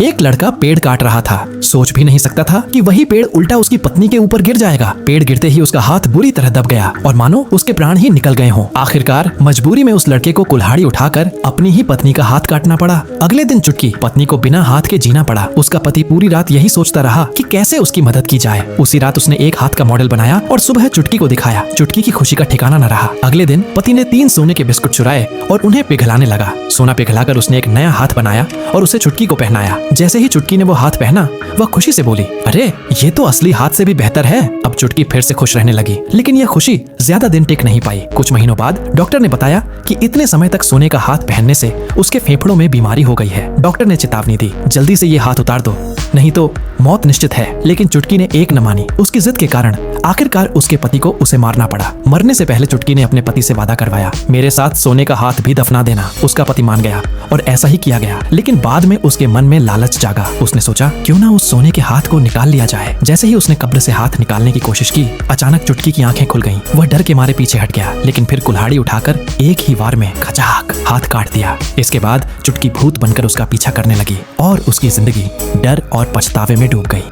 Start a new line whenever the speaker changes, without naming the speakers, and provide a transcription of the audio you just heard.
एक लड़का पेड़ काट रहा था। सोच भी नहीं सकता था कि वही पेड़ उल्टा उसकी पत्नी के ऊपर गिर जाएगा। पेड़ गिरते ही उसका हाथ बुरी तरह दब गया और मानो उसके प्राण ही निकल गए हों। आखिरकार मजबूरी में उस लड़के को कुल्हाड़ी उठाकर अपनी ही पत्नी का हाथ काटना पड़ा। अगले दिन चुटकी पत्नी को बिना हाथ के जीना पड़ा। उसका पति पूरी रात यही सोचता रहा कि कैसे उसकी मदद की जाए। उसी रात उसने एक हाथ का मॉडल बनाया और सुबह चुटकी को दिखाया। चुटकी की खुशी का ठिकाना न रहा। अगले दिन पति ने 3 सोने के बिस्कुट चुराए और उन्हें पिघलाने लगा। सोना पिघलाकर उसने एक नया हाथ बनाया और उसे चुटकी को पहनाया। जैसे ही चुटकी ने वो हाथ पहना, वह खुशी से बोली, अरे ये तो असली हाथ से भी बेहतर है। अब चुटकी फिर से खुश रहने लगी, लेकिन यह खुशी ज्यादा दिन टिक नहीं पाई। कुछ महीनों बाद डॉक्टर ने बताया कि इतने समय तक सोने का हाथ पहनने से उसके फेफड़ों में बीमारी हो गई है। डॉक्टर ने चेतावनी दी, जल्दी से ये हाथ उतार दो, नहीं तो मौत निश्चित है। लेकिन चुटकी ने एक न मानी। उसकी जिद के कारण आखिरकार उसके पति को उसे मारना पड़ा। मरने से पहले चुटकी ने अपने पति से वादा करवाया, मेरे साथ सोने का हाथ भी दफना देना। उसका पति मान गया और ऐसा ही किया गया। लेकिन बाद में उसके मन में लालच जागा। उसने सोचा, क्यों ना उस सोने के हाथ को निकाल लिया जाए। जैसे ही उसने कब्र से हाथ निकालने की कोशिश की, अचानक चुटकी की आंखें खुल गईं। वह डर के मारे पीछे हट गया, लेकिन फिर कुल्हाड़ी उठाकर एक ही वार में खचाक हाथ काट दिया। इसके बाद चुटकी भूत बनकर उसका पीछा करने लगी और उसकी जिंदगी डर और पछतावे में डूब गई।